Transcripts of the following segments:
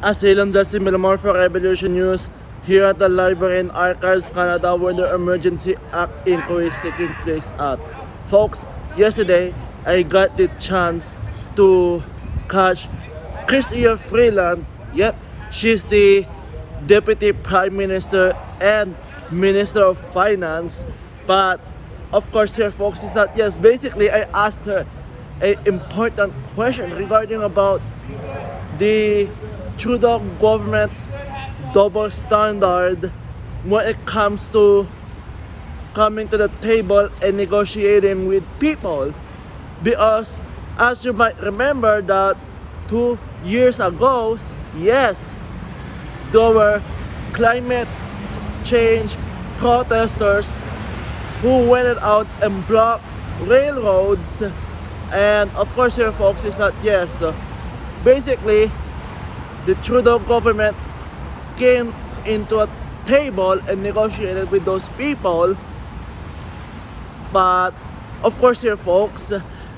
Asylum Justin Millamore for Revolution News here at the Library and Archives Canada, where the Emergency Act inquiry is taking place at. Folks, yesterday I got the chance to catch Chrystia Freeland. Yep, she's the Deputy Prime Minister and Minister of Finance. But of course here folks is that yes, basically I asked her an important question regarding about the Trudeau government's double standard when it comes to coming to the table and negotiating with people. Because as you might remember that 2 years ago, yes, there were climate change protesters who went out and blocked railroads. And of course here folks is that yes, basically the Trudeau government came into a table and negotiated with those people. But of course here folks,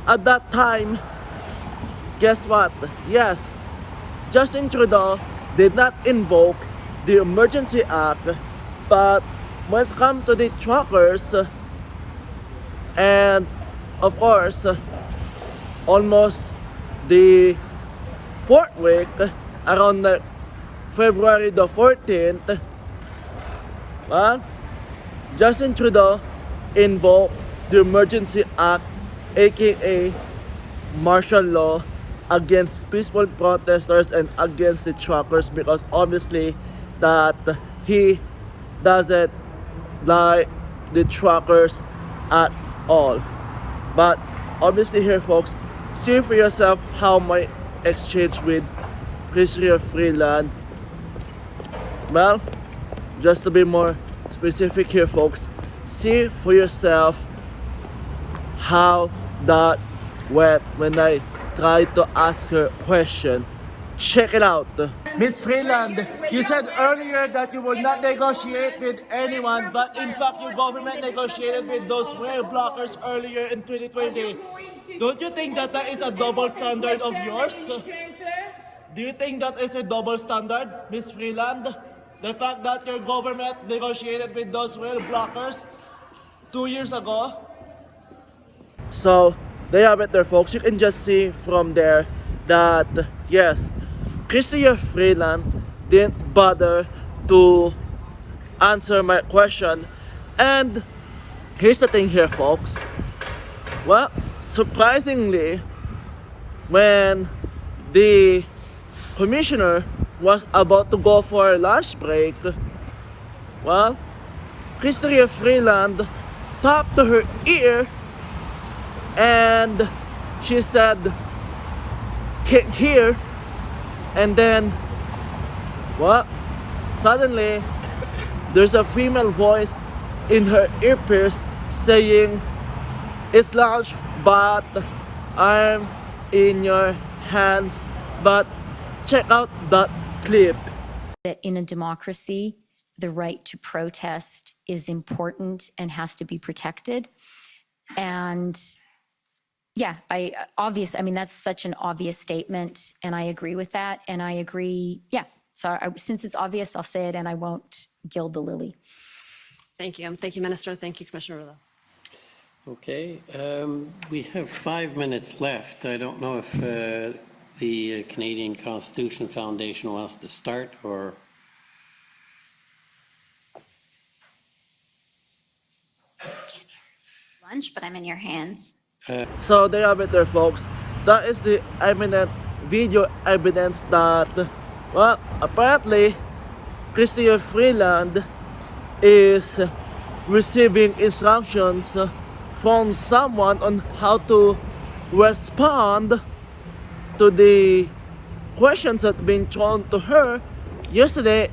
at that time, guess what? Yes, Justin Trudeau did not invoke the Emergency Act, but when it comes to the truckers, and of course, almost the fourth week, around February the 14th, Justin Trudeau invoked the Emergency Act, aka martial law, against peaceful protesters and against the truckers, because obviously that he doesn't like the truckers at all. But obviously here folks, see for yourself how my exchange with Chrystia Freeland. Well, just to be more specific here folks, see for yourself how that went when I tried to ask her question. Check it out. Miss Freeland, you said earlier that you will not negotiate with anyone, but in fact your government negotiated with those rail blockers earlier in 2020. Don't you think that that is a double standard of yours? Do you think that is a double standard, Miss Freeland? The fact that your government negotiated with those rail blockers 2 years ago? So, there you have it there folks. You can just see from there that yes, Chrystia Freeland didn't bother to answer my question. And here's the thing here folks. Well, surprisingly, when the commissioner was about to go for a lunch break, well, Chrystia Freeland tapped to her ear and she said, "Can't hear." And then, what? Suddenly, there's a female voice in her earpiece saying, "It's lunch, but I'm in your hands." But check out that clip. That in a democracy, the right to protest is important and has to be protected. And yeah, I mean, that's such an obvious statement, and I agree with that. And I agree, yeah. So since it's obvious, I'll say it, and I won't gild the lily. Thank you. Thank you, Minister. Thank you, Commissioner Rullo. Okay, we have 5 minutes left. I don't know if the Canadian Constitution Foundation wants to start or... Lunch, but I'm in your hands. So there you have it there folks. That is the eminent video evidence that, well, apparently Chrystia Freeland is receiving instructions from someone on how to respond to the questions that been thrown to her yesterday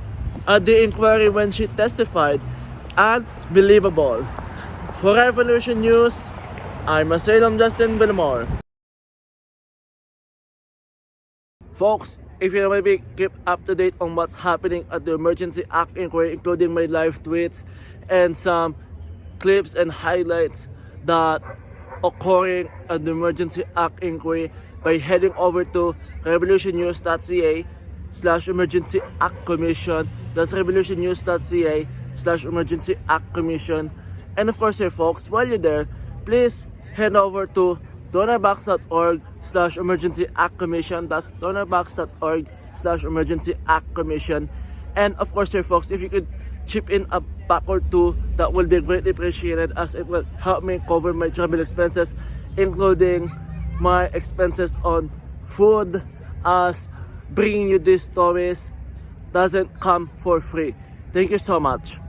at the inquiry when she testified. Unbelievable. For Revolution News, I'm Asylum Justin Millamore. Folks, if you want to be kept up to date on what's happening at the Emergency Act inquiry, including my live tweets and some clips and highlights that occurring at the Emergency Act inquiry, by heading over to revolutionnews.ca revolutionnews.ca/emergency act commission. That's revolutionnews.ca/emergency act commission. And of course, here folks, while you're there, please head over to donorbox.org/emergency act commission. That's donorbox.org/emergency act commission. And of course, here folks, if you could chip in a buck or two, that will be greatly appreciated, as it will help me cover my travel expenses, including my expenses on food, as bringing you these stories doesn't come for free. Thank you so much.